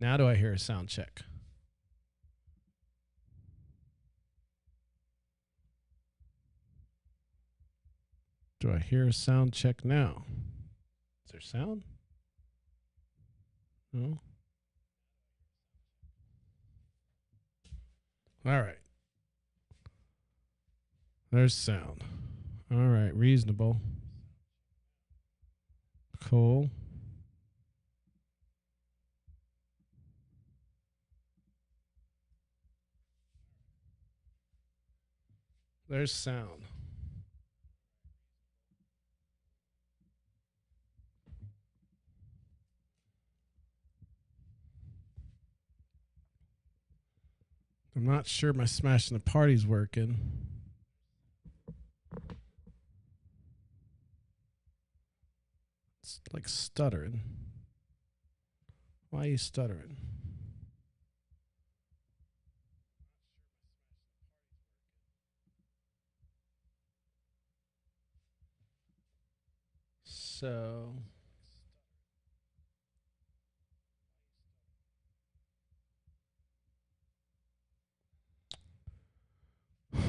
Now do I hear a sound check? Do I hear a sound check now? Is there sound? No. All right. There's sound. All right. Reasonable. Cool. There's sound. I'm not sure my smashing the party's working. It's like stuttering. Why are you stuttering? So,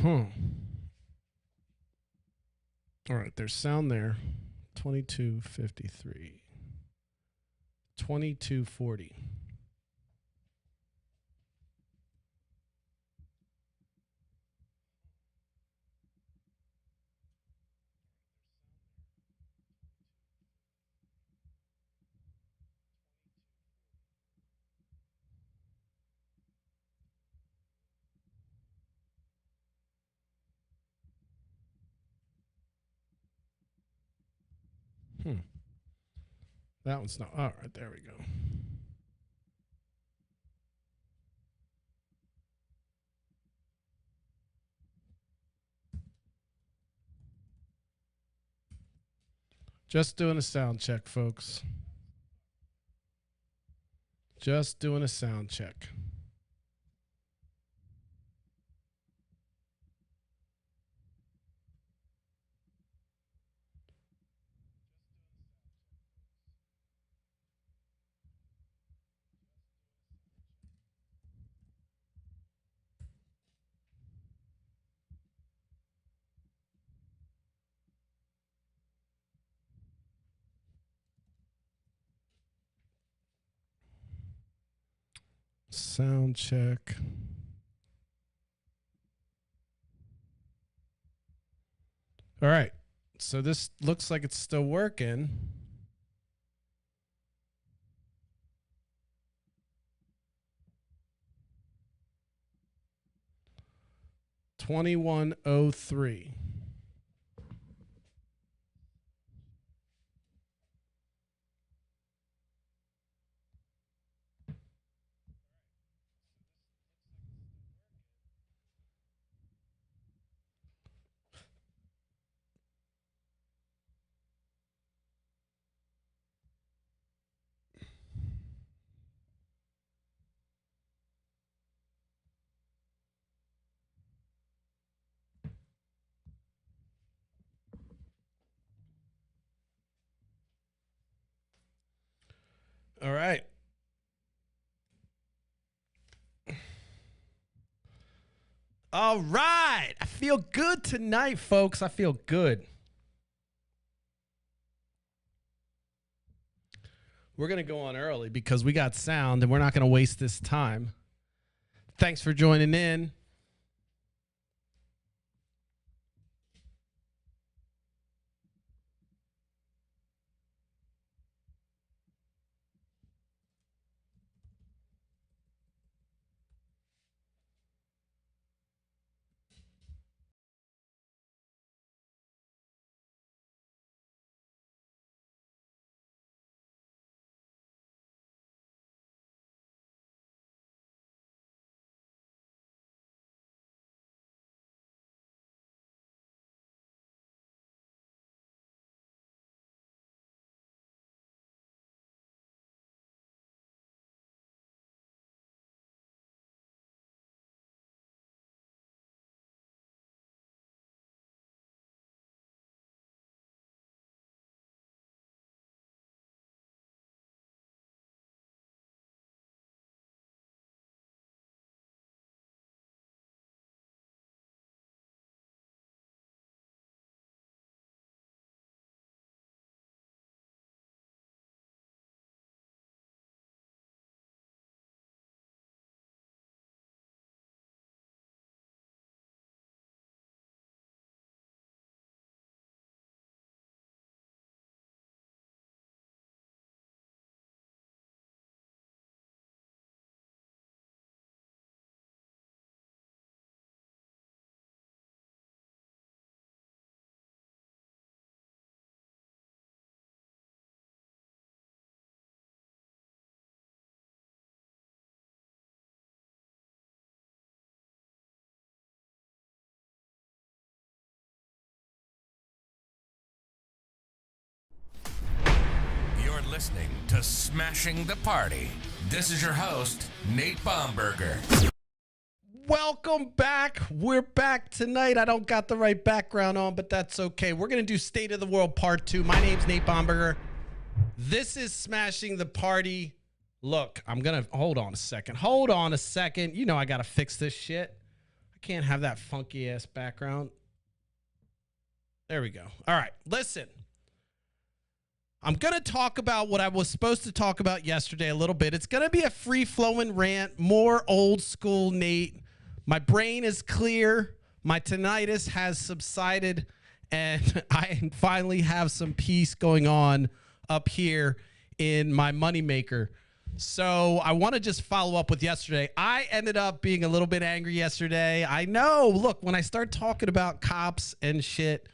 all right, there's sound there. 2253. 2240. That one's not. All right, there we go. Just doing a sound check, folks. Just doing a sound check. Sound check. All right. So this looks like it's still working. $21.03. All right. All right. I feel good tonight, folks. I feel good. We're going to go on early because we got sound and we're not going to waste this time. Thanks for joining in. listening to Smashing the Party. This is your host, Nate Bomberger. Welcome back. We're back tonight. I don't got the right background on, but that's okay. We're going to do State of the World Part 2. My name's Nate Bomberger. This is Smashing the Party. Look, I'm going to... Hold on a second. You know I got to fix this shit. I can't have that funky-ass background. There we go. All right, listen. I'm going to talk about what I was supposed to talk about yesterday a little bit. It's going to be a free-flowing rant, more old school Nate. My brain is clear. My tinnitus has subsided, and I finally have some peace going on up here in my moneymaker. So I want to just follow up with yesterday. I ended up being a little bit angry yesterday. I know. Look, when I start talking about cops and shit,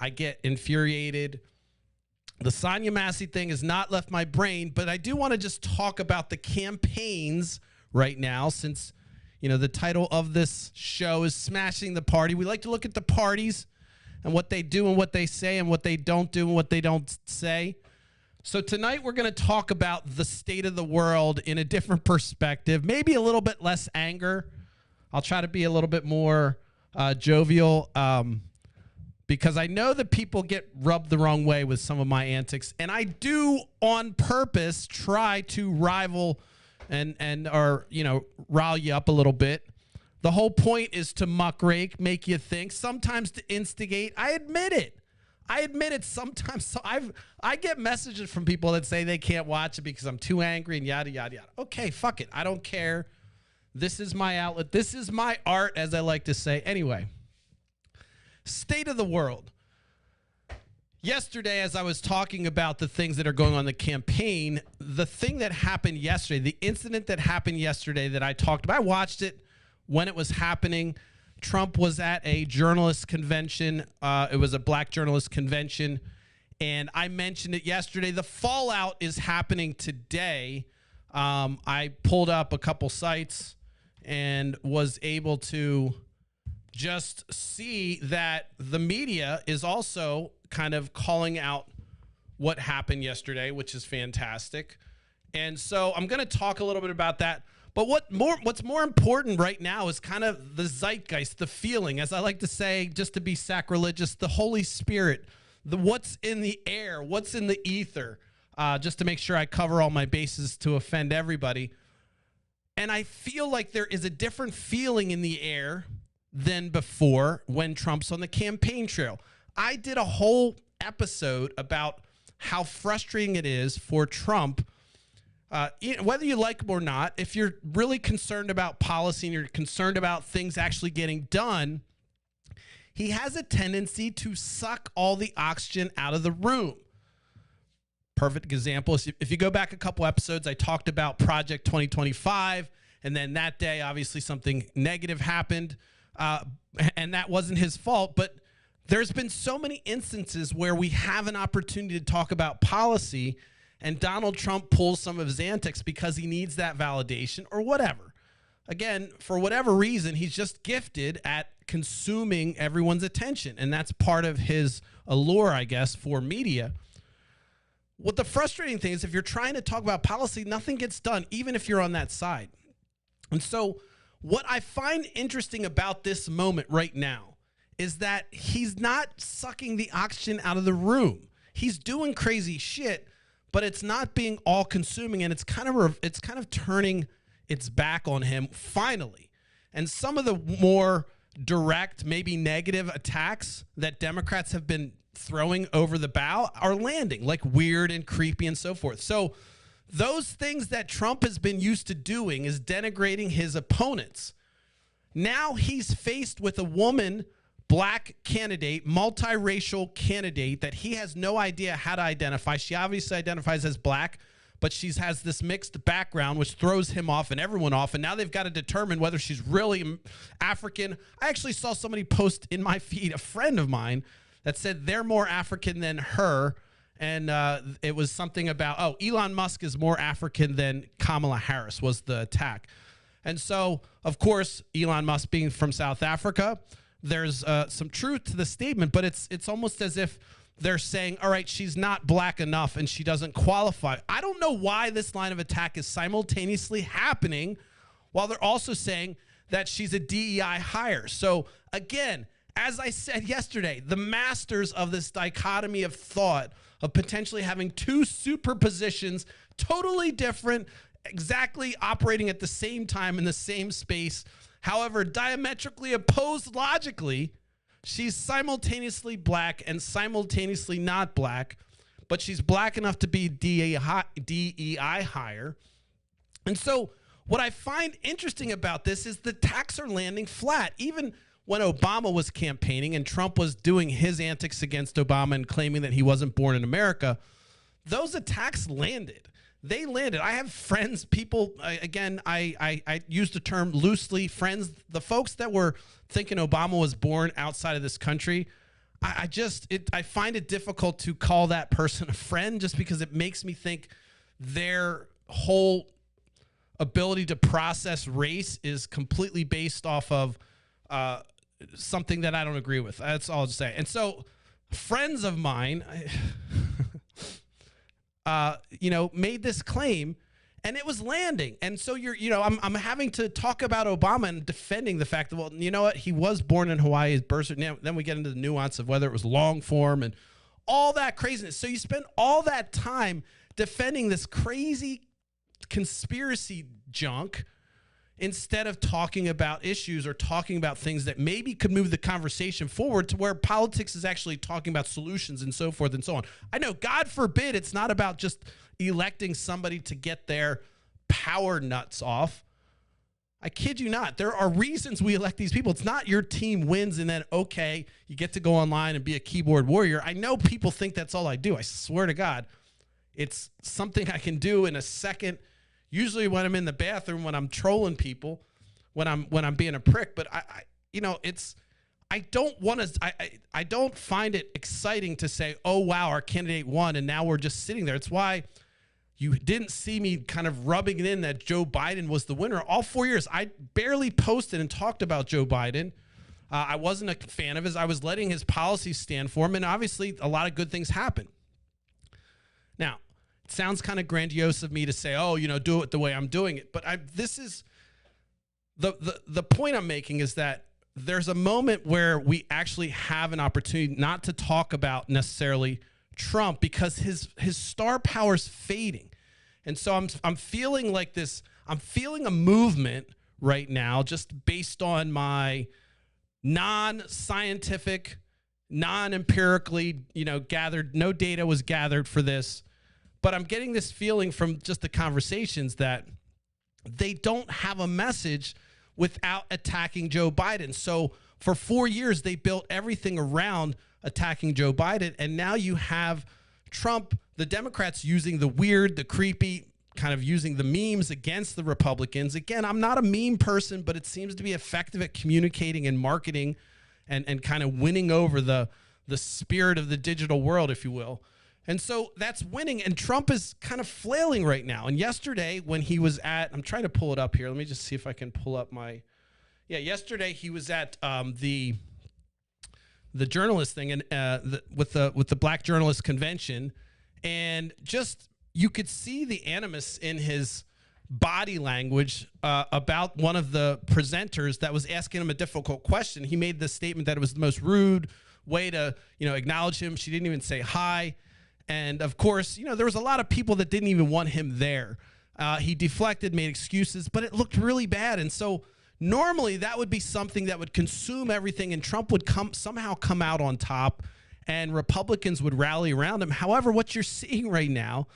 I get infuriated. The Sonia Massey thing has not left my brain, but I do want to just talk about the campaigns right now since, you know, the title of this show is Smashing the Party. We like to look at the parties and what they do and what they say and what they don't do and what they don't say. So tonight we're going to talk about the state of the world in a different perspective, maybe a little bit less anger. I'll try to be a little bit more jovial because I know that people get rubbed the wrong way with some of my antics. And I do on purpose try to rival or, you know, rile you up a little bit. The whole point is to muckrake, make you think, sometimes to instigate. I admit it sometimes. So I get messages from people that say they can't watch it because I'm too angry and yada, yada, yada. Okay, fuck it. I don't care. This is my outlet. This is my art, as I like to say. Anyway, state of the world. Yesterday, as I was talking about the things that are going on in the campaign, the thing that happened yesterday, the incident that happened yesterday that I talked about, I watched it when it was happening. Trump was at a journalist convention. It was a black journalist convention, and I mentioned it yesterday. The fallout is happening today. I pulled up a couple sites and was able to just see that the media is also kind of calling out what happened yesterday, which is fantastic. And so I'm going to talk a little bit about that. But what's more important right now is kind of the zeitgeist, the feeling, as I like to say, just to be sacrilegious, the Holy Spirit, the what's in the air, what's in the ether, just to make sure I cover all my bases to offend everybody. And I feel like there is a different feeling in the air than before when Trump's on the campaign trail. I did a whole episode about how frustrating it is for Trump, whether you like him or not. If you're really concerned about policy and you're concerned about things actually getting done, he has a tendency to suck all the oxygen out of the room. Perfect example is if you go back a couple episodes, I talked about Project 2025, and then that day, obviously, something negative happened, and that wasn't his fault, but there's been so many instances where we have an opportunity to talk about policy and Donald Trump pulls some of his antics because he needs that validation or whatever. Again, for whatever reason, he's just gifted at consuming everyone's attention, and that's part of his allure, I guess, for media. What the frustrating thing is, if you're trying to talk about policy, nothing gets done, even if you're on that side. And so what I find interesting about this moment right now is that he's not sucking the oxygen out of the room. He's doing crazy shit, but it's not being all-consuming, and it's kind of turning its back on him finally. And some of the more direct, maybe negative attacks that Democrats have been throwing over the bow are landing, like weird and creepy and so forth. So those things that Trump has been used to doing is denigrating his opponents. Now he's faced with a woman, black candidate, multiracial candidate that he has no idea how to identify. She obviously identifies as black, but she has this mixed background, which throws him off and everyone off. And now they've got to determine whether she's really African. I actually saw somebody post in my feed, a friend of mine, that said they're more African than her. And it was something about, Elon Musk is more African than Kamala Harris was the attack. And so, of course, Elon Musk being from South Africa, there's some truth to the statement, but it's almost as if they're saying, all right, she's not black enough and she doesn't qualify. I don't know why this line of attack is simultaneously happening while they're also saying that she's a DEI hire. So again, as I said yesterday, the masters of this dichotomy of thought of potentially having two superpositions, totally different, exactly operating at the same time in the same space, however, diametrically opposed logically. She's simultaneously black and simultaneously not black, but she's black enough to be DEI hire. And so what I find interesting about this is the attacks are landing flat. Even when Obama was campaigning and Trump was doing his antics against Obama and claiming that he wasn't born in America, those attacks landed. They landed. I have friends, people, again, I use the term loosely, friends, the folks that were thinking Obama was born outside of this country. I find it difficult to call that person a friend just because it makes me think their whole ability to process race is completely based off of something that I don't agree with. That's all I'll say. And so friends of mine, made this claim and it was landing. And so I'm having to talk about Obama and defending the fact that, well, you know what? He was born in Hawaii, his birth certificate. Then we get into the nuance of whether it was long form and all that craziness. So you spend all that time defending this crazy conspiracy junk instead of talking about issues or talking about things that maybe could move the conversation forward to where politics is actually talking about solutions and so forth and so on. I know, God forbid, it's not about just electing somebody to get their power nuts off. I kid you not. There are reasons we elect these people. It's not your team wins and then, okay, you get to go online and be a keyboard warrior. I know people think that's all I do. I swear to God, it's something I can do in a second. Usually when I'm in the bathroom, when I'm trolling people, when I'm being a prick, but I don't find it exciting to say, oh wow, our candidate won and now we're just sitting there. It's why you didn't see me kind of rubbing it in that Joe Biden was the winner. All 4 years, I barely posted and talked about Joe Biden. I wasn't a fan of his. I was letting his policies stand for him, and obviously a lot of good things happen. Now, it sounds kind of grandiose of me to say, oh, do it the way I'm doing it. But this is the point I'm making is that there's a moment where we actually have an opportunity not to talk about necessarily Trump because his star power is fading. And so I'm feeling like this. I'm feeling a movement right now just based on my non-scientific, non-empirically, gathered, no data was gathered for this. But I'm getting this feeling from just the conversations that they don't have a message without attacking Joe Biden. So for 4 years, they built everything around attacking Joe Biden. And now you have Trump, the Democrats using the weird, the creepy, kind of using the memes against the Republicans. Again, I'm not a meme person, but it seems to be effective at communicating and marketing and kind of winning over the spirit of the digital world, if you will. And so that's winning, and Trump is kind of flailing right now. And yesterday when he was I'm trying to pull it up here. Let me just see if I can pull up yesterday he was at the journalist thing and with the Black Journalist Convention, and just you could see the animus in his body language about one of the presenters that was asking him a difficult question. He made the statement that it was the most rude way to acknowledge him. She didn't even say hi. And of course, there was a lot of people that didn't even want him there. He deflected, made excuses, but it looked really bad. And so normally that would be something that would consume everything and Trump would somehow come out on top and Republicans would rally around him. However, what you're seeing right now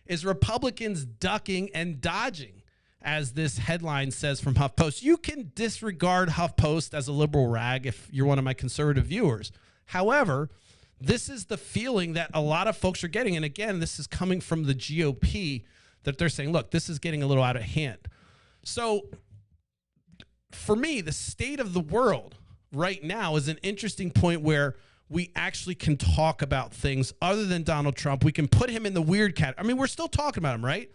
is Republicans ducking and dodging, as this headline says from HuffPost. You can disregard HuffPost as a liberal rag if you're one of my conservative viewers. However, this is the feeling that a lot of folks are getting. And again, this is coming from the GOP, that they're saying, look, this is getting a little out of hand. So for me, the state of the world right now is an interesting point where we actually can talk about things other than Donald Trump. We can put him in the weird category. I mean, we're still talking about him, right?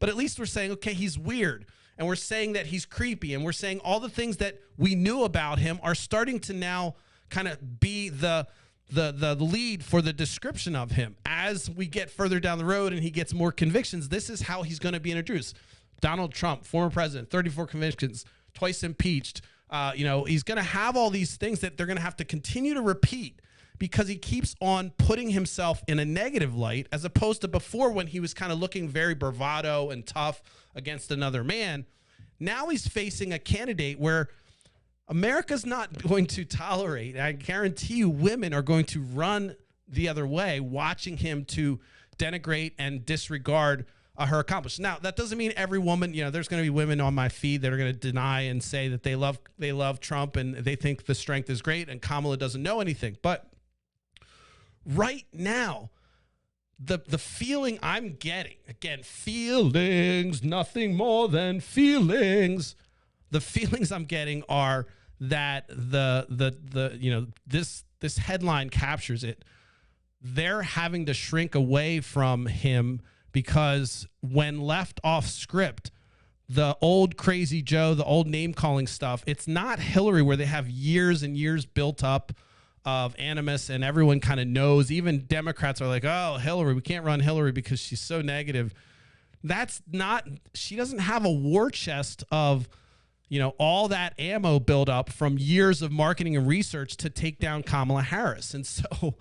But at least we're saying, okay, he's weird. And we're saying that he's creepy. And we're saying all the things that we knew about him are starting to now kind of be the the lead for the description of him. As we get further down the road and he gets more convictions, this is how he's going to be introduced. Donald Trump, former president, 34 convictions, twice impeached. He's going to have all these things that they're going to have to continue to repeat because he keeps on putting himself in a negative light, as opposed to before when he was kind of looking very bravado and tough against another man. Now he's facing a candidate where America's not going to tolerate. I guarantee you women are going to run the other way, watching him to denigrate and disregard her accomplishments. Now, that doesn't mean every woman, there's going to be women on my feed that are going to deny and say that they love Trump and they think the strength is great and Kamala doesn't know anything. But right now, the feeling I'm getting, again, feelings, nothing more than feelings. The feelings I'm getting are that this headline captures it. They're having to shrink away from him because when left off script, the old crazy Joe, the old name calling stuff, it's not Hillary where they have years and years built up of animus and everyone kind of knows. Even Democrats are like, oh, Hillary, we can't run Hillary because she's so negative. She doesn't have a war chest of, all that ammo build up from years of marketing and research to take down Kamala Harris. And so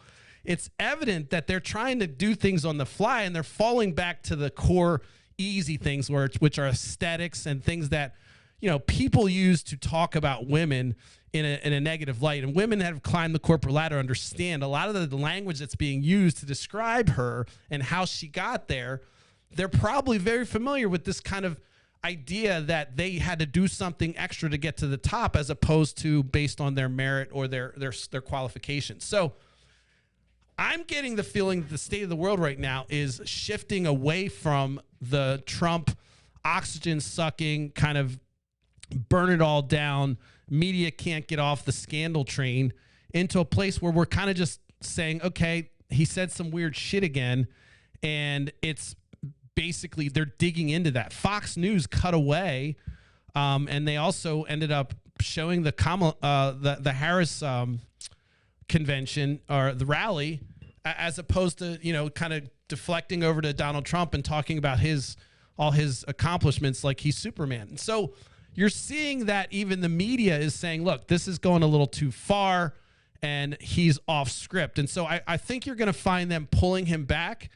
it's evident that they're trying to do things on the fly and they're falling back to the core easy things which are aesthetics and things that, people use to talk about women in a negative light. And women that have climbed the corporate ladder understand a lot of the language that's being used to describe her and how she got there. They're probably very familiar with this kind of idea that they had to do something extra to get to the top as opposed to based on their merit or their qualifications. So I'm getting the feeling that the state of the world right now is shifting away from the Trump oxygen sucking kind of burn it all down, media can't get off the scandal train, into a place where we're kind of just saying, okay, he said some weird shit again. And it's basically they're digging into that. Fox News cut away. And they also ended up showing the Harris convention or the rally, as opposed to, kind of deflecting over to Donald Trump and talking about all his accomplishments like he's Superman. And so you're seeing that even the media is saying, look, this is going a little too far and he's off script. And so I think you're going to find them pulling him back,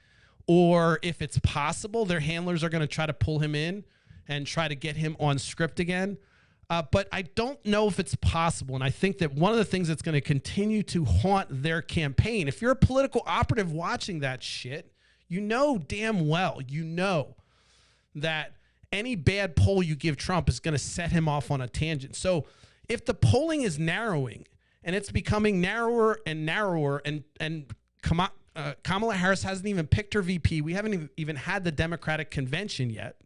or if it's possible, their handlers are going to try to pull him in and try to get him on script again. But I don't know if it's possible. And I think that one of the things that's going to continue to haunt their campaign, if you're a political operative watching that shit, damn well, that any bad poll you give Trump is going to set him off on a tangent. So if the polling is narrowing and it's becoming narrower and narrower, and Kamala Harris hasn't even picked her VP, we haven't even had the Democratic convention yet,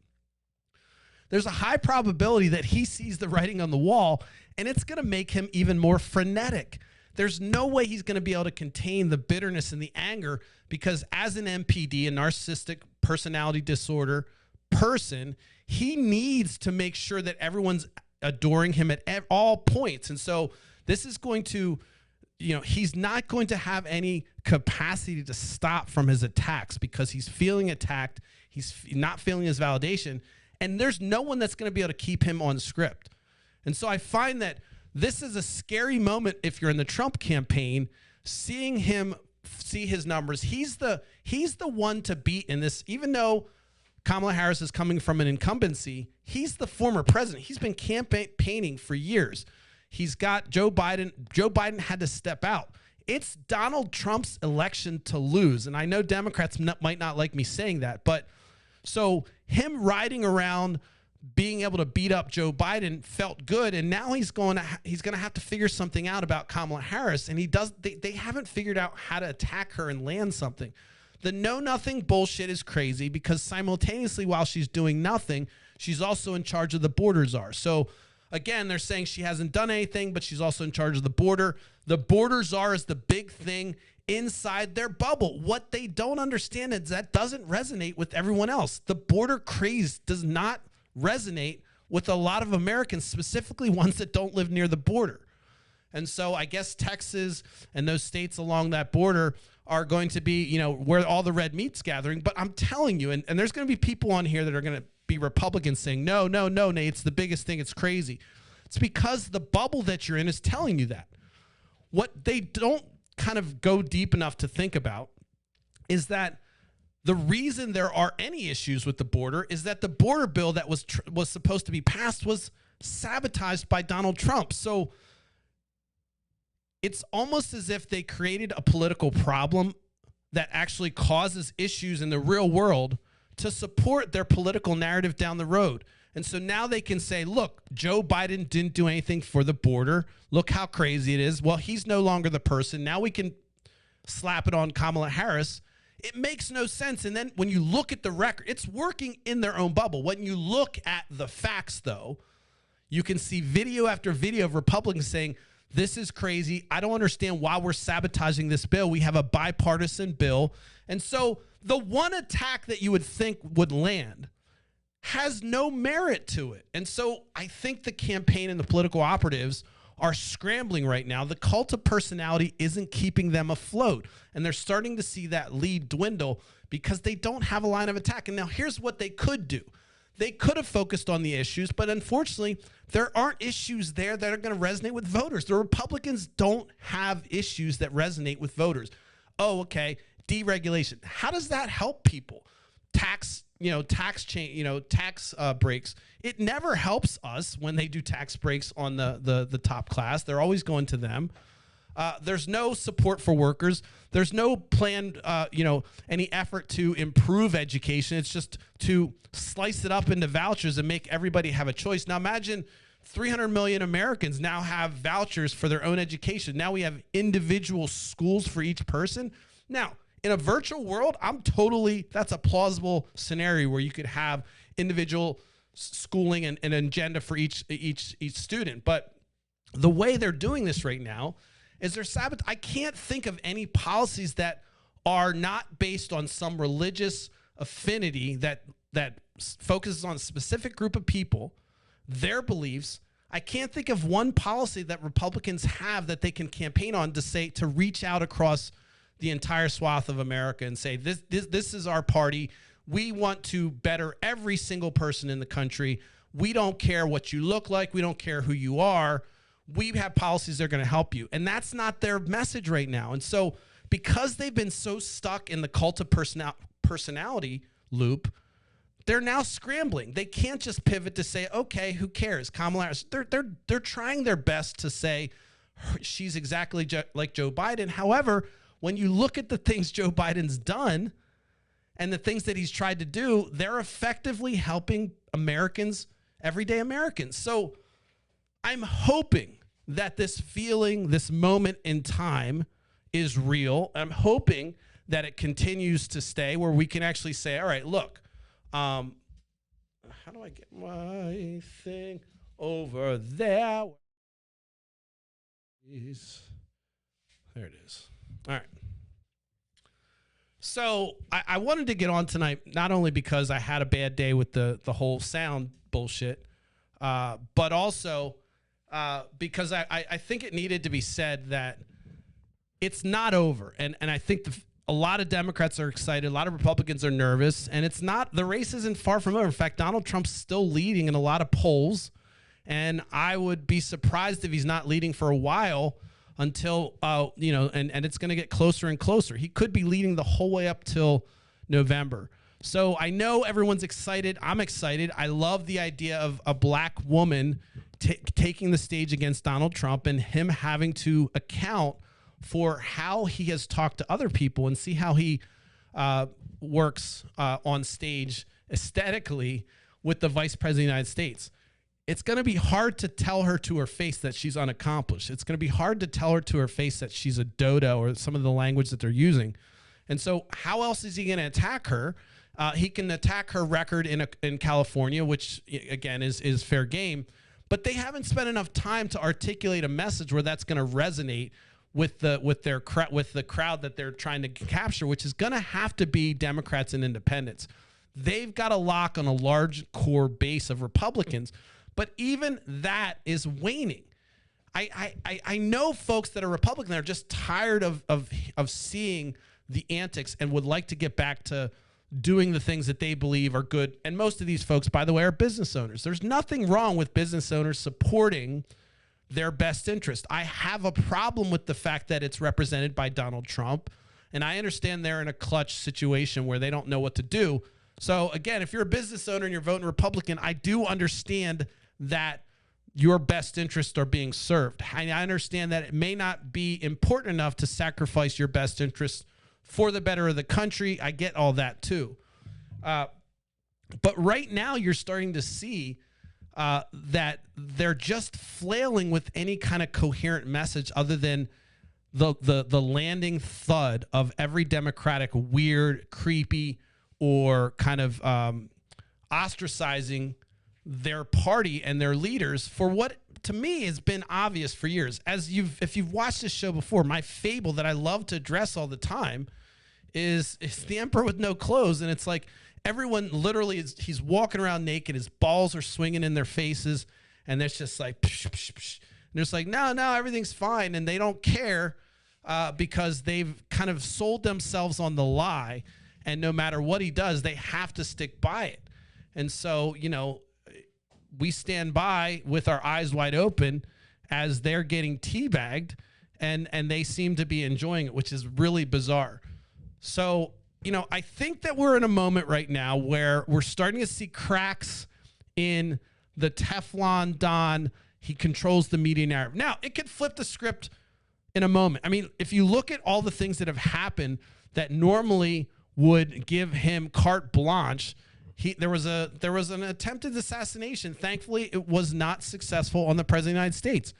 there's a high probability that he sees the writing on the wall, and it's going to make him even more frenetic. There's no way he's going to be able to contain the bitterness and the anger, because as an MPD, a narcissistic personality disorder person, he needs to make sure that everyone's adoring him at all points. And so this is going to, he's not going to have any capacity to stop from his attacks because he's feeling attacked. He's not feeling his validation. And there's no one that's going to be able to keep him on script. And so I find that this is a scary moment if you're in the Trump campaign, seeing him see his numbers. He's the one to beat in this, even though Kamala Harris is coming from an incumbency. He's the former president. He's been campaigning for years. He's got Joe Biden. Joe Biden had to step out. It's Donald Trump's election to lose. And I know Democrats might not like me saying that, but so him riding around being able to beat up Joe Biden felt good, and now he's going to have to figure something out about Kamala Harris, and they haven't figured out how to attack her and land something. The know-nothing bullshit is crazy because simultaneously while she's doing nothing, she's also in charge of the border czar. So again, they're saying she hasn't done anything, but she's also in charge of the border. The border czar is the big thing inside their bubble. What they don't understand is that doesn't resonate with everyone else. The border craze does not resonate with a lot of Americans, specifically ones that don't live near the border. And so I guess Texas and those states along that border are going to be, where all the red meat's gathering. But I'm telling you, and there's going to be people on here that are going to be Republicans saying, no, Nate, it's the biggest thing. It's crazy. It's because the bubble that you're in is telling you that. What they don't kind of go deep enough to think about is that the reason there are any issues with the border is that the border bill that was supposed to be passed was sabotaged by Donald Trump. So it's almost as if they created a political problem that actually causes issues in the real world to support their political narrative down the road. And so now they can say, look, Joe Biden didn't do anything for the border. Look how crazy it is. Well, he's no longer the person. Now we can slap it on Kamala Harris. It makes no sense. And then when you look at the record, it's working in their own bubble. When you look at the facts, though, you can see video after video of Republicans saying, this is crazy. I don't understand why we're sabotaging this bill. We have a bipartisan bill. And so the one attack that you would think would land has no merit to it. And so I think the campaign and the political operatives are scrambling right now. The cult of personality isn't keeping them afloat. And they're starting to see that lead dwindle because they don't have a line of attack. And now here's what they could do. They could have focused on the issues, but unfortunately, there aren't issues there that are going to resonate with voters. The Republicans don't have issues that resonate with voters. Oh, okay, deregulation. How does that help people? Tax breaks. It never helps us when they do tax breaks on the top class. They're always going to them. There's no support for workers. There's no planned, any effort to improve education. It's just to slice it up into vouchers and make everybody have a choice. Now imagine 300 million Americans now have vouchers for their own education. Now we have individual schools for each person. Now, in a virtual world, that's a plausible scenario where you could have individual schooling and an agenda for each student. But the way they're doing this right now is I can't think of any policies that are not based on some religious affinity that focuses on a specific group of people, their beliefs. I can't think of one policy that Republicans have that they can campaign on to reach out across the entire swath of America and say, this is our party. We want to better every single person in the country. We don't care what you look like. We don't care who you are. We have policies that are going to help you. And that's not their message right now. And so because they've been so stuck in the cult of personality loop, they're now scrambling. They can't just pivot to say, okay, who cares? Kamala Harris. They're trying their best to say she's exactly like Joe Biden. However, when you look at the things Joe Biden's done and the things that he's tried to do, they're effectively helping Americans, everyday Americans. So I'm hoping that this feeling, this moment in time is real. I'm hoping that it continues to stay where we can actually say, all right, look, how do I get my thing over there? There it is. All right. So I wanted to get on tonight, not only because I had a bad day with the whole sound bullshit, but also because I think it needed to be said that it's not over. And I think a lot of Democrats are excited. A lot of Republicans are nervous. And the race isn't far from over. In fact, Donald Trump's still leading in a lot of polls. And I would be surprised if he's not leading for a while until, and it's going to get closer and closer. He could be leading the whole way up till November. So I know everyone's excited. I'm excited. I love the idea of a black woman taking the stage against Donald Trump and him having to account for how he has talked to other people and see how he works on stage aesthetically with the vice president of the United States. It's going to be hard to tell her to her face that she's unaccomplished. It's going to be hard to tell her to her face that she's a dodo or some of the language that they're using. And so how else is he going to attack her? He can attack her record in California, which, again, is fair game. But they haven't spent enough time to articulate a message where that's going to resonate with the crowd that they're trying to capture, which is going to have to be Democrats and independents. They've got a lock on a large core base of Republicans, but even that is waning. I know folks that are Republican that are just tired of seeing the antics and would like to get back to doing the things that they believe are good. And most of these folks, by the way, are business owners. There's nothing wrong with business owners supporting their best interest. I have a problem with the fact that it's represented by Donald Trump. And I understand they're in a clutch situation where they don't know what to do. So again, if you're a business owner and you're voting Republican, I do understand that your best interests are being served. I understand that it may not be important enough to sacrifice your best interests for the better of the country. I get all that too. But right now you're starting to see that they're just flailing with any kind of coherent message other than the landing thud of every Democratic weird, creepy, or kind of ostracizing their party and their leaders for what to me has been obvious for years. If you've watched this show before, my fable that I love to address all the time is the emperor with no clothes. And it's like everyone literally he's walking around naked, his balls are swinging in their faces, and it's just like psh, psh, psh. And there's like no, everything's fine, and they don't care because they've kind of sold themselves on the lie, and no matter what he does, they have to stick by it. And so, we stand by with our eyes wide open as they're getting teabagged, and they seem to be enjoying it, which is really bizarre. So, I think that we're in a moment right now where we're starting to see cracks in the Teflon Don. He controls the media narrative. Now, it could flip the script in a moment. I mean, if you look at all the things that have happened that normally would give him carte blanche, there was an attempted assassination. Thankfully, it was not successful on the president of the United States.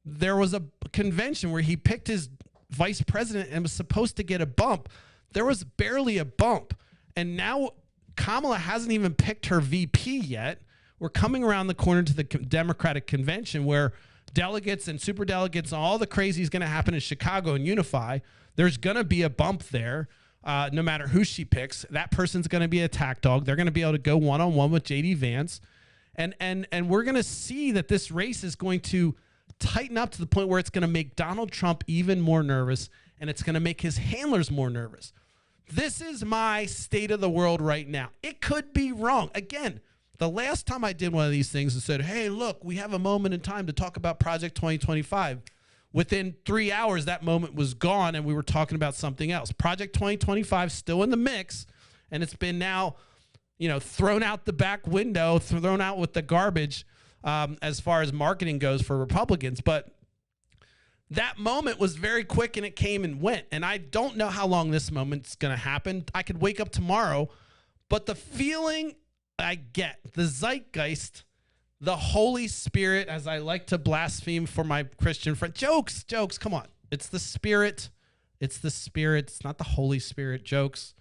There was a convention where he picked his vice president and was supposed to get a bump. There was barely a bump. And now Kamala hasn't even picked her VP yet. We're coming around the corner to the Democratic convention where delegates and superdelegates and all the crazy is going to happen in Chicago and unify. There's going to be a bump there. No matter who she picks, that person's going to be a attack dog. They're going to be able to go one-on-one with J.D. Vance. And we're going to see that this race is going to tighten up to the point where it's going to make Donald Trump even more nervous, and it's going to make his handlers more nervous. This is my state of the world right now. It could be wrong. Again, the last time I did one of these things and said, hey, look, we have a moment in time to talk about Project 2025. Within 3 hours, that moment was gone, and we were talking about something else. Project 2025 still in the mix, and it's been now, thrown out the back window, thrown out with the garbage as far as marketing goes for Republicans. But that moment was very quick, and it came and went. And I don't know how long this moment's going to happen. I could wake up tomorrow, but the feeling I get, the zeitgeist, the Holy Spirit, as I like to blaspheme for my Christian friend. Jokes, come on. It's the Spirit. It's the Spirit. It's not the Holy Spirit. Jokes.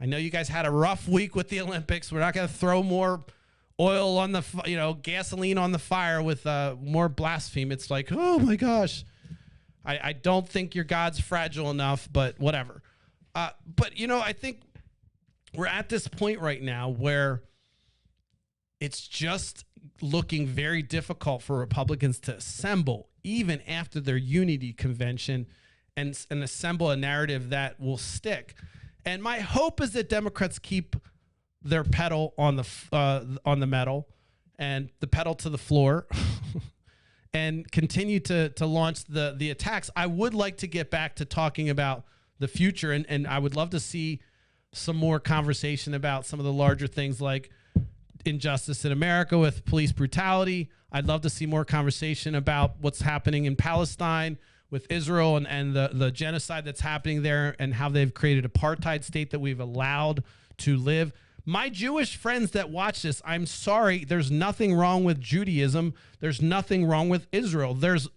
I know you guys had a rough week with the Olympics. We're not going to throw more oil on the, gasoline on the fire with more blasphemy. It's like, oh my gosh. I don't think your God's fragile enough, but whatever. But, I think we're at this point right now where it's just looking very difficult for Republicans to assemble, even after their unity convention, and assemble a narrative that will stick. And my hope is that Democrats keep their pedal on the metal and the pedal to the floor and continue to launch the attacks. I would like to get back to talking about the future, and I would love to see some more conversation about some of the larger things like injustice in America with police brutality. I'd love to see more conversation about what's happening in Palestine with Israel and the genocide that's happening there and how they've created an apartheid state that we've allowed to live. My Jewish friends that watch this, I'm sorry, there's nothing wrong with Judaism. There's nothing wrong with Israel. There's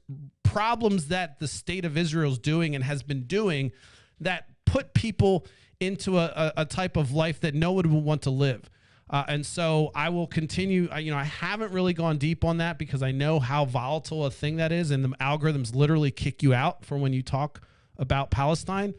problems that the state of Israel is doing and has been doing that put people into a type of life that no one would want to live. And so I will continue. I haven't really gone deep on that because I know how volatile a thing that is, and the algorithms literally kick you out for when you talk about Palestine.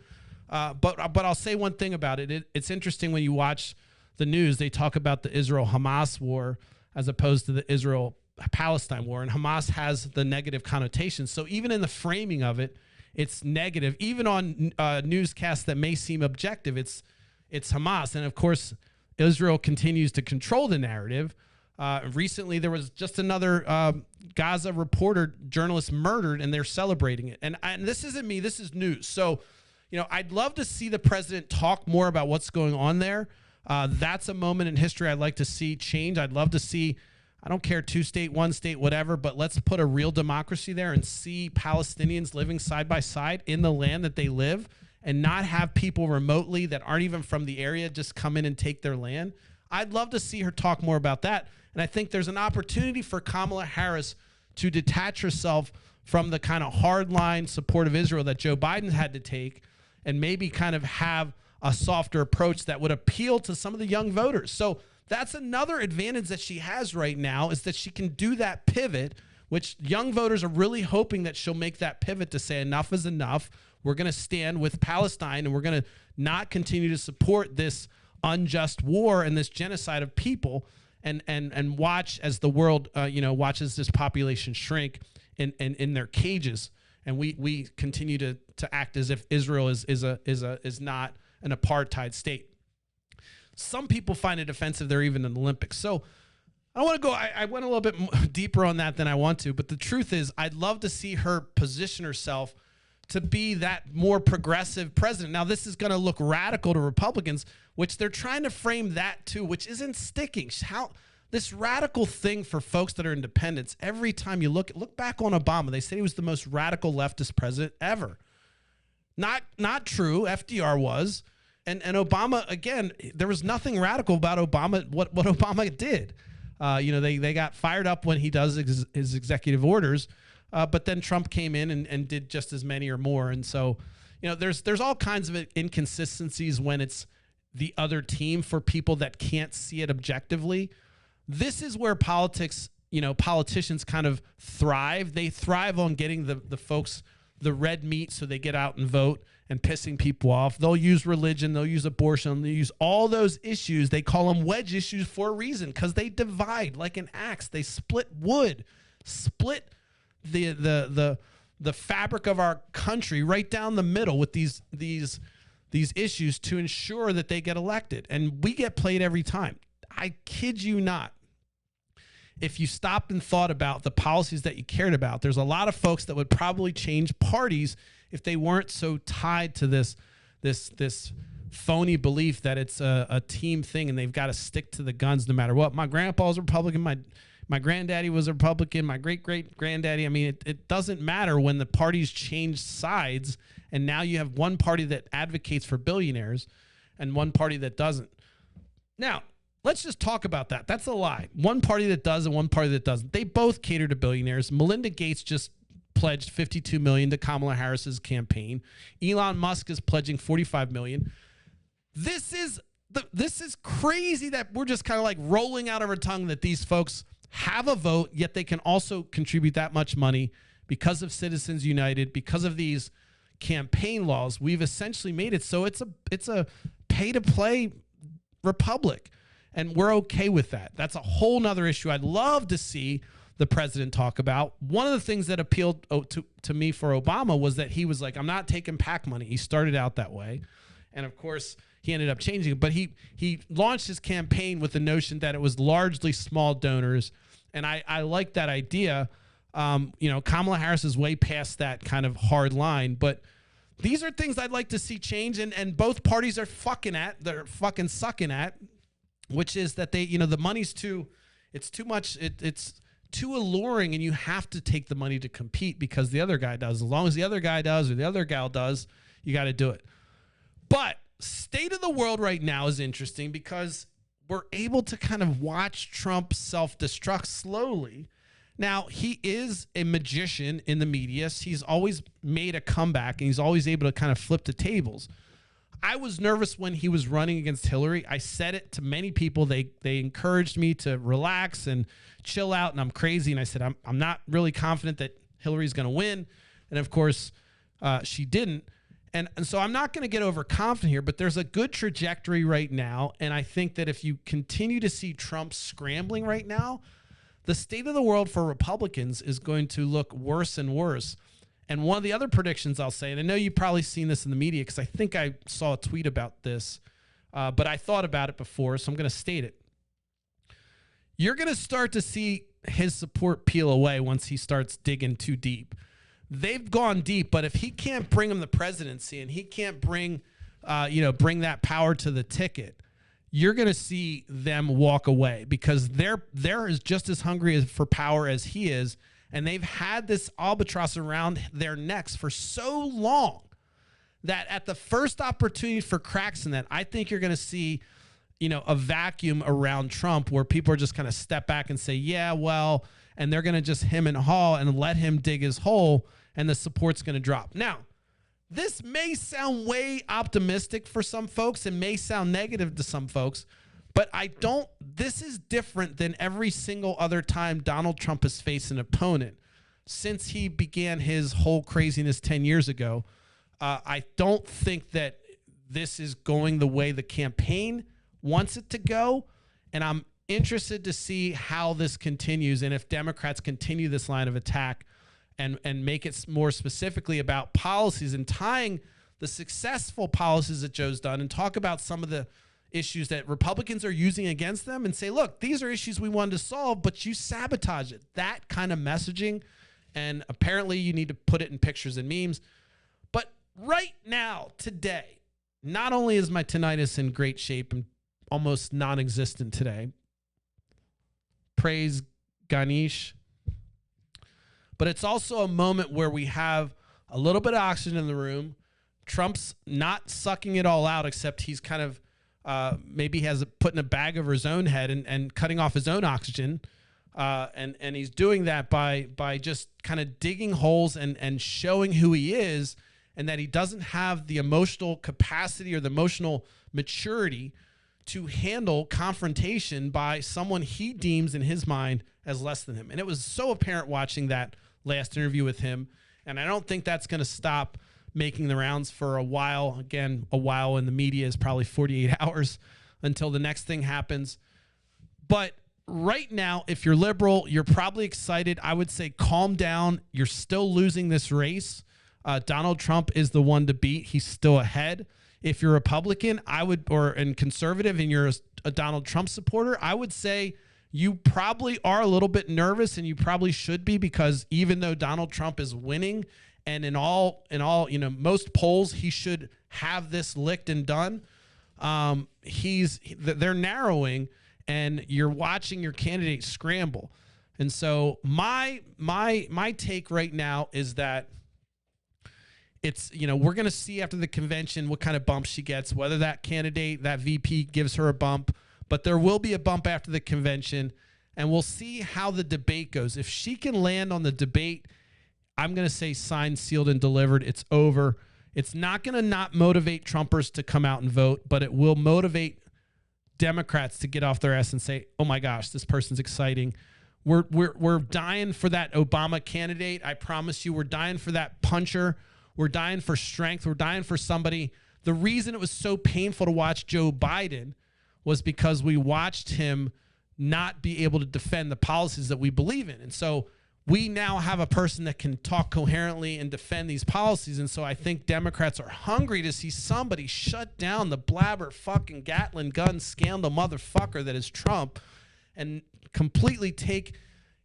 But I'll say one thing about it. It's interesting when you watch the news, they talk about the Israel-Hamas war as opposed to the Israel Palestine war, and Hamas has the negative connotation. So even in the framing of it, it's negative. Even on newscasts that may seem objective, it's Hamas. And of course, Israel continues to control the narrative. Recently, there was just another Gaza reporter, journalist murdered, and they're celebrating it. And this isn't me. This is news. So, I'd love to see the president talk more about what's going on there. That's a moment in history I'd like to see change. I'd love to see, I don't care, 2-state, 1-state, whatever, but let's put a real democracy there and see Palestinians living side by side in the land that they live, and not have people remotely that aren't even from the area just come in and take their land. I'd love to see her talk more about that. And I think there's an opportunity for Kamala Harris to detach herself from the kind of hardline support of Israel that Joe Biden had to take, and maybe kind of have a softer approach that would appeal to some of the young voters. So that's another advantage that she has right now, is that she can do that pivot, which young voters are really hoping that she'll make that pivot to say enough is enough. We're going to stand with Palestine, and we're going to not continue to support this unjust war and this genocide of people, and watch as the world watches this population shrink in their cages, and we continue to act as if Israel is not an apartheid state. Some people find it offensive they're even in the Olympics. So I want to go, I went a little bit deeper on that than I want to, but the truth is I'd love to see her position herself to be that more progressive president. Now, this is going to look radical to Republicans, which they're trying to frame that too, which isn't sticking. How this radical thing for folks that are independents, every time you look back on Obama, they say he was the most radical leftist president ever. Not true. FDR was. And Obama, again, there was nothing radical about Obama, what Obama did. They got fired up when he does his executive orders, but then Trump came in and did just as many or more. And so, there's all kinds of inconsistencies when it's the other team for people that can't see it objectively. This is where politics, politicians kind of thrive. They thrive on getting the folks the red meat so they get out and vote and pissing people off. They'll use religion, they'll use abortion, they'll use all those issues. They call them wedge issues for a reason, because they divide like an axe. They split wood, split the fabric of our country right down the middle with these issues to ensure that they get elected. And we get played every time. I kid you not. If you stopped and thought about the policies that you cared about, there's a lot of folks that would probably change parties if they weren't so tied to this phony belief that it's a team thing and they've got to stick to the guns no matter what. My grandpa's a Republican. My granddaddy was a Republican. My great-great-granddaddy. I mean, it doesn't matter when the parties change sides, and now you have one party that advocates for billionaires and one party that doesn't. Now, let's just talk about that. That's a lie. One party that does and one party that doesn't. They both cater to billionaires. Melinda Gates just pledged $52 million to Kamala Harris's campaign. Elon Musk is pledging $45 million. This is crazy that we're just kind of like rolling out of our tongue that these folks have a vote, yet they can also contribute that much money because of Citizens United, because of these campaign laws. We've essentially made it so it's a pay-to-play republic. And we're okay with that. That's a whole nother issue I'd love to see the president talk about. One of the things that appealed to me for Obama was that he was like, I'm not taking PAC money. He started out that way. And of course, he ended up changing it. But he launched his campaign with the notion that it was largely small donors. And I like that idea. Kamala Harris is way past that kind of hard line. But these are things I'd like to see change. And both parties are they're fucking sucking at. Which is that they, the money's too much. It's too alluring, and you have to take the money to compete because the other guy does. As long as the other guy does or the other gal does, you got to do it. But state of the world right now is interesting because we're able to kind of watch Trump self-destruct slowly. Now, he is a magician in the media. He's always made a comeback, and he's always able to kind of flip the tables. I was nervous when he was running against Hillary. I said it to many people. They encouraged me to relax and chill out, and I'm crazy. And I said, I'm not really confident that Hillary's going to win. And, of course, she didn't. And so I'm not going to get overconfident here, but there's a good trajectory right now. And I think that if you continue to see Trump scrambling right now, the state of the world for Republicans is going to look worse and worse. And one of the other predictions I'll say, and I know you've probably seen this in the media because I think I saw a tweet about this, but I thought about it before, so I'm going to state it. You're going to start to see his support peel away once he starts digging too deep. They've gone deep, but if he can't bring him the presidency and he can't bring that power to the ticket, you're going to see them walk away because they're just as hungry for power as he is. And they've had this albatross around their necks for so long that at the first opportunity for cracks in that, I think you're going to see, a vacuum around Trump where people are just kind of step back and say, yeah, well, and they're going to just him and haw and let him dig his hole, and the support's going to drop. Now, this may sound way optimistic for some folks and may sound negative to some folks, but this is different than every single other time Donald Trump has faced an opponent since he began his whole craziness 10 years ago. I don't think that this is going the way the campaign wants it to go, and I'm interested to see how this continues and if Democrats continue this line of attack and make it more specifically about policies and tying the successful policies that Joe's done and talk about some of the issues that Republicans are using against them and say, look, these are issues we wanted to solve, but you sabotage it. That kind of messaging. And apparently you need to put it in pictures and memes. But right now, today, not only is my tinnitus in great shape and almost non-existent today, praise Ganesh, but it's also a moment where we have a little bit of oxygen in the room. Trump's not sucking it all out, except he's kind of maybe has it put in a bag over his own head and cutting off his own oxygen. And he's doing that by just kind of digging holes and showing who he is and that he doesn't have the emotional capacity or the emotional maturity to handle confrontation by someone he deems in his mind as less than him. And it was so apparent watching that last interview with him. And I don't think that's going to stop making the rounds for a while. Again, a while in the media is probably 48 hours until the next thing happens. But right now, if you're liberal, you're probably excited. I would say calm down. You're still losing this race. Donald Trump is the one to beat. He's still ahead. If you're Republican, and conservative and you're a Donald Trump supporter, I would say you probably are a little bit nervous, and you probably should be, because even though Donald Trump is winning, and in all, most polls, he should have this licked and done. They're narrowing, and you're watching your candidate scramble. And so my take right now is that it's, we're going to see after the convention what kind of bump she gets, whether that candidate, that VP gives her a bump, but there will be a bump after the convention, and we'll see how the debate goes. If she can land on the debate, I'm going to say signed, sealed, and delivered. It's over. It's not going to not motivate Trumpers to come out and vote, but it will motivate Democrats to get off their ass and say, oh my gosh, this person's exciting. We're dying for that Obama candidate. I promise you, we're dying for that puncher. We're dying for strength. We're dying for somebody. The reason it was so painful to watch Joe Biden was because we watched him not be able to defend the policies that we believe in. And so we now have a person that can talk coherently and defend these policies. And so I think Democrats are hungry to see somebody shut down the blabber fucking Gatling gun scandal motherfucker that is Trump and completely take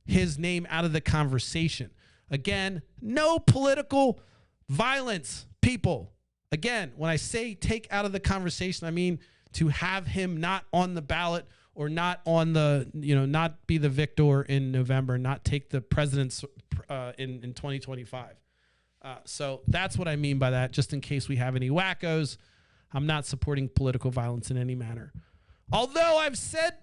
his name out of the conversation. Again, no political violence, people. Again, when I say take out of the conversation, I mean to have him not on the ballot or not on the, not be the victor in November, not take the president's in 2025. So that's what I mean by that, just in case we have any wackos. I'm not supporting political violence in any manner. Although I've said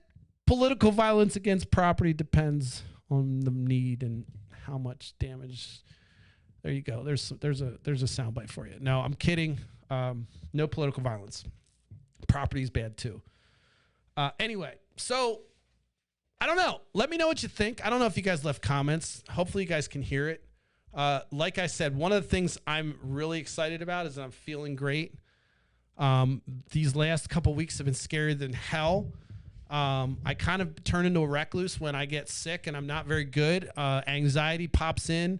political violence against property depends on the need and how much damage. There you go. There's a soundbite for you. No, I'm kidding. No political violence. Property's bad too. Anyway, so I don't know. Let me know what you think. I don't know if you guys left comments. Hopefully you guys can hear it. Like I said, one of the things I'm really excited about is that I'm feeling great. These last couple weeks have been scarier than hell. I kind of turn into a recluse when I get sick and I'm not very good. Anxiety pops in,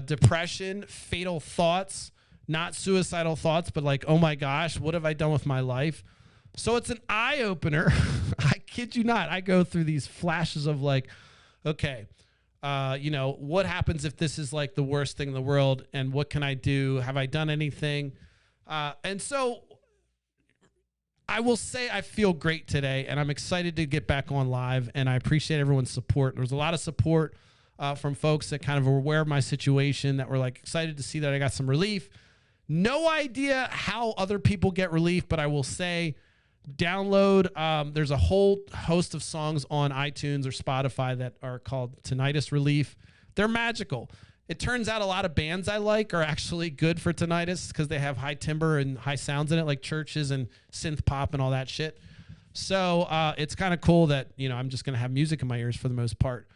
depression, fatal thoughts, not suicidal thoughts, but like, oh my gosh, what have I done with my life? So it's an eye opener. I kid you not. I go through these flashes of like, okay, what happens if this is like the worst thing in the world, and what can I do? Have I done anything? And so I will say I feel great today, and I'm excited to get back on live, and I appreciate everyone's support. There was a lot of support from folks that kind of were aware of my situation, that were like excited to see that I got some relief. No idea how other people get relief, but I will say download. There's a whole host of songs on iTunes or Spotify that are called tinnitus relief. They're magical. It turns out a lot of bands I like are actually good for tinnitus because they have high timbre and high sounds in it, like Churches and synth pop and all that shit. So it's kind of cool that, I'm just going to have music in my ears for the most part.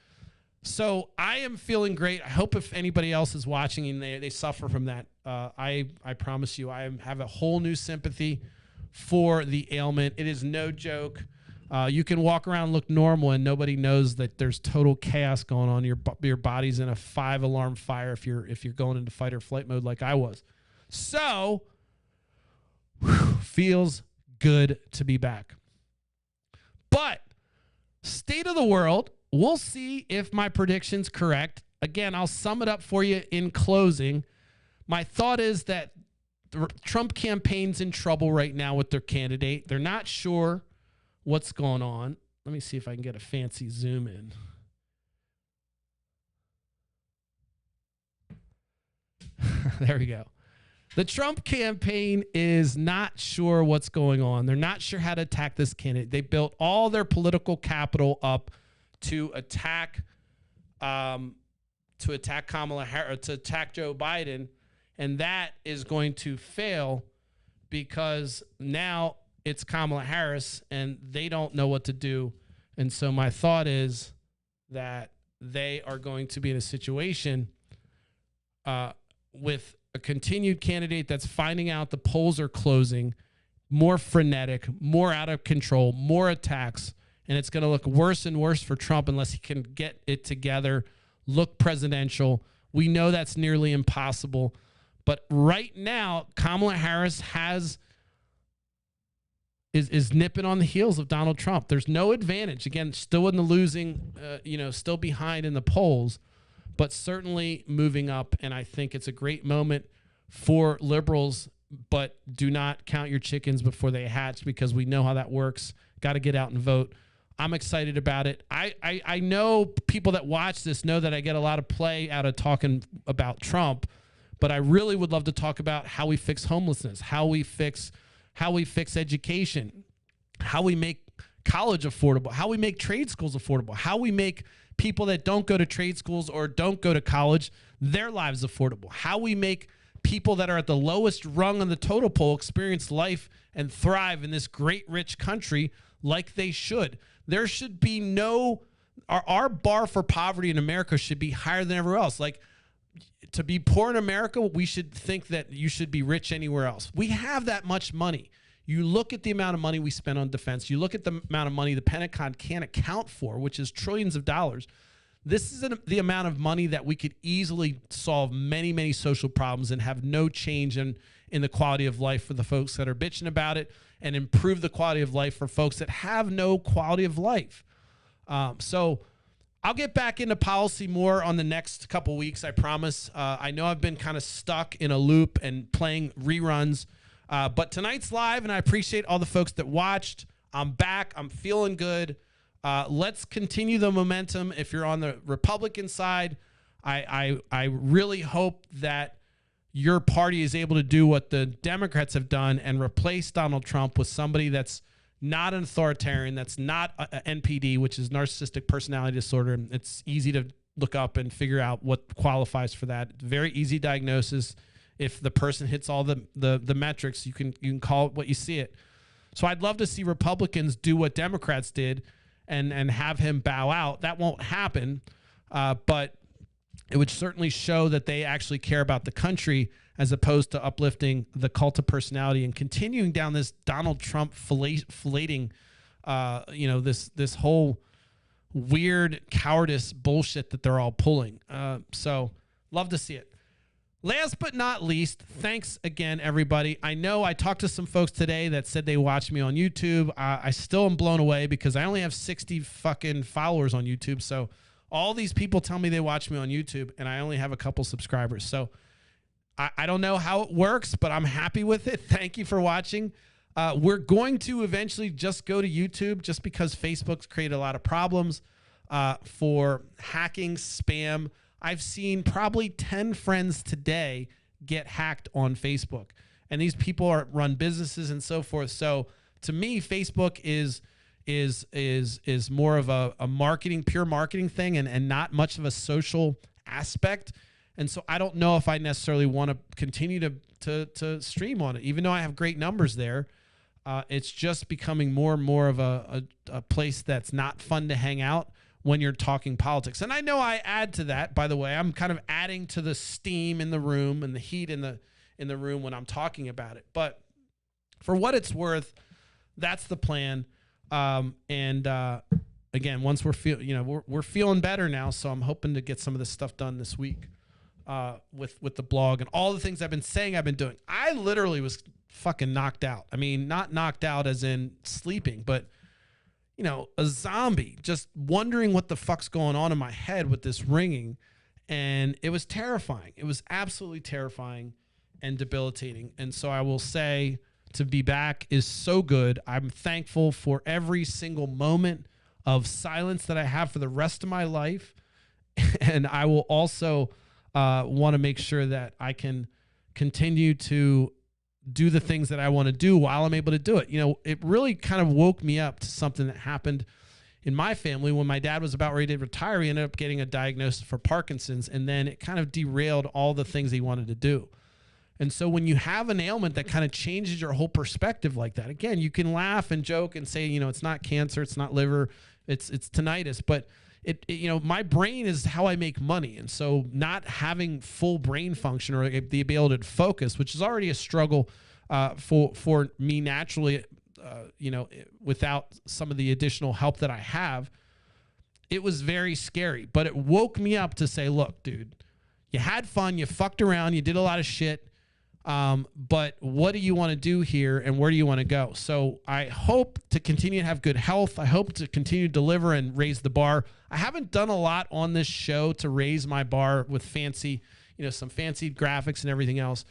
So I am feeling great. I hope if anybody else is watching and they suffer from that, I promise you I have a whole new sympathy for the ailment. It is no joke. You can walk around, look normal, and nobody knows that there's total chaos going on. Your body's in a 5-alarm fire if you're going into fight or flight mode like I was. So, feels good to be back. But state of the world, we'll see if my prediction's correct. Again, I'll sum it up for you in closing. My thought is that the Trump campaign's in trouble right now with their candidate. They're not sure what's going on. Let me see if I can get a fancy zoom in. There we go. The Trump campaign is not sure what's going on. They're not sure how to attack this candidate. They built all their political capital up to attack Kamala Harris, to attack Joe Biden, and that is going to fail because now it's Kamala Harris, and they don't know what to do. And so my thought is that they are going to be in a situation with a continued candidate that's finding out the polls are closing, more frenetic, more out of control, more attacks, and it's going to look worse and worse for Trump unless he can get it together, look presidential. We know that's nearly impossible. But right now, Kamala Harris is nipping on the heels of Donald Trump. There's no advantage. Again, still in the losing, still behind in the polls, but certainly moving up. And I think it's a great moment for liberals, but do not count your chickens before they hatch, because we know how that works. Got to get out and vote. I'm excited about it. I know people that watch this know that I get a lot of play out of talking about Trump, but I really would love to talk about how we fix homelessness, how we fix education, how we make college affordable, how we make trade schools affordable, how we make people that don't go to trade schools or don't go to college, their lives affordable, how we make people that are at the lowest rung on the totem pole experience life and thrive in this great, rich country like they should. There should be our bar for poverty in America should be higher than everywhere else. Like, to be poor in America, we should think that you should be rich anywhere else. We have that much money. You look at the amount of money we spend on defense. You look at the amount of money the Pentagon can't account for, which is trillions of dollars. This is the amount of money that we could easily solve many, many social problems and have no change in the quality of life for the folks that are bitching about it, and improve the quality of life for folks that have no quality of life. So I'll get back into policy more on the next couple weeks, I promise. I know I've been kind of stuck in a loop and playing reruns, but tonight's live, and I appreciate all the folks that watched. I'm back. I'm feeling good. Let's continue the momentum. If you're on the Republican side, I really hope that your party is able to do what the Democrats have done and replace Donald Trump with somebody that's not an authoritarian, that's not a NPD, which is narcissistic personality disorder. It's easy to look up and figure out what qualifies for that. Very easy diagnosis. If the person hits all the metrics, you can call it what you see it. So I'd love to see Republicans do what Democrats did and have him bow out. That won't happen, but it would certainly show that they actually care about the country, as opposed to uplifting the cult of personality and continuing down this Donald Trump filleting this whole weird cowardice bullshit that they're all pulling. So love to see it. Last but not least, thanks again, everybody. I know I talked to some folks today that said they watched me on YouTube. I still am blown away because I only have 60 fucking followers on YouTube. So all these people tell me they watch me on YouTube, and I only have a couple subscribers. So I don't know how it works, but I'm happy with it. Thank you for watching. We're going to eventually just go to YouTube just because Facebook's created a lot of problems for hacking, spam. I've seen probably 10 friends today get hacked on Facebook. And these people run businesses and so forth. So to me, Facebook is more of a marketing, pure marketing thing and not much of a social aspect. And so I don't know if I necessarily want to continue to stream on it, even though I have great numbers there. It's just becoming more and more of a place that's not fun to hang out when you're talking politics. And I know I add to that, by the way. I'm kind of adding to the steam in the room and the heat in the room when I'm talking about it. But for what it's worth, that's the plan. Again, once we're feeling better now, so I'm hoping to get some of this stuff done this week with the blog and all the things I've been saying I've been doing. I literally was fucking knocked out. I mean, not knocked out as in sleeping, but a zombie, just wondering what the fuck's going on in my head with this ringing. And it was terrifying. It was absolutely terrifying and debilitating. And so I will say, to be back is so good. I'm thankful for every single moment of silence that I have for the rest of my life. And I will also want to make sure that I can continue to do the things that I want to do while I'm able to do it. It really kind of woke me up to something that happened in my family when my dad was about ready to retire. He ended up getting a diagnosis for Parkinson's, and then it kind of derailed all the things he wanted to do. And so when you have an ailment that kind of changes your whole perspective like that, again, you can laugh and joke and say, it's not cancer, it's not liver, it's tinnitus, but my brain is how I make money. And so not having full brain function or the ability to focus, which is already a struggle for me naturally, without some of the additional help that I have, it was very scary. But it woke me up to say, look, dude, you had fun, you fucked around, you did a lot of shit. But what do you want to do here and where do you want to go? So I hope to continue to have good health. I hope to continue to deliver and raise the bar. I haven't done a lot on this show to raise my bar with fancy, some fancy graphics and everything else,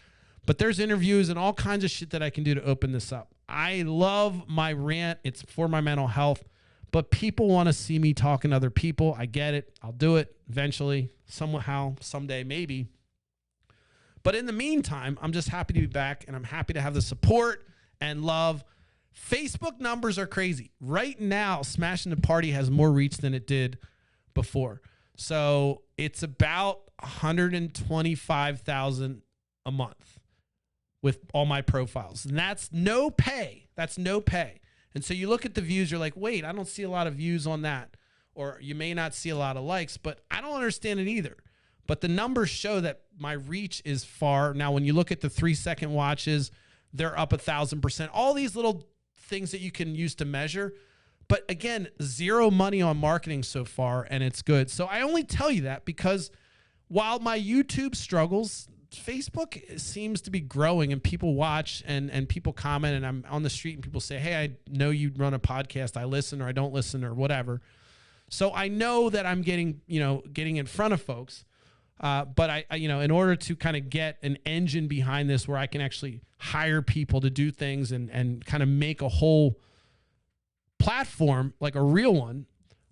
but there's interviews and all kinds of shit that I can do to open this up. I love my rant. It's for my mental health, but people want to see me talking to other people. I get it. I'll do it eventually, somehow, someday, maybe. But in the meantime, I'm just happy to be back, and I'm happy to have the support and love. Facebook numbers are crazy. Right now, Smashing the Party has more reach than it did before. So it's about 125,000 a month with all my profiles. And that's no pay. That's no pay. And so you look at the views, you're like, wait, I don't see a lot of views on that. Or you may not see a lot of likes, but I don't understand it either. But the numbers show that my reach is far. Now, when you look at the 3-second watches, they're up 1,000%. All these little things that you can use to measure. But again, zero money on marketing so far, and it's good. So I only tell you that because while my YouTube struggles, Facebook seems to be growing and people watch and people comment, and I'm on the street and people say, hey, I know you run a podcast. I listen or I don't listen or whatever. So I know that I'm getting in front of folks. But I, in order to kind of get an engine behind this where I can actually hire people to do things and kind of make a whole platform, like a real one,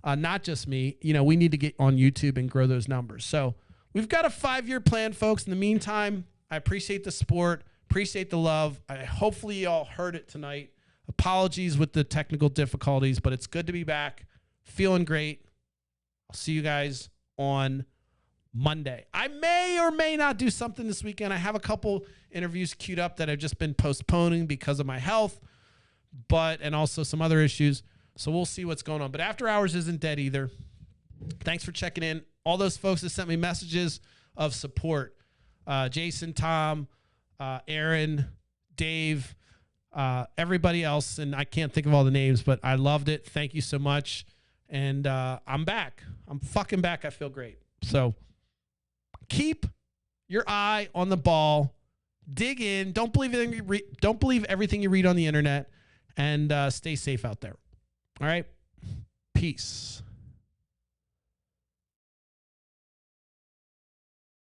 not just me, we need to get on YouTube and grow those numbers. So we've got a 5-year plan, folks. In the meantime, I appreciate the support, appreciate the love. Hopefully y'all heard it tonight. Apologies with the technical difficulties, but it's good to be back. Feeling great. I'll see you guys on Monday. I may or may not do something this weekend. I have a couple interviews queued up that I've just been postponing because of my health, and also some other issues. So we'll see what's going on. But After Hours isn't dead either. Thanks for checking in. All those folks that sent me messages of support. Jason, Tom, Aaron, Dave, everybody else, and I can't think of all the names, but I loved it. Thank you so much. And I'm back. I'm fucking back. I feel great. So keep your eye on the ball. Dig in. Don't believe everything you read on the internet, and stay safe out there. All right. Peace.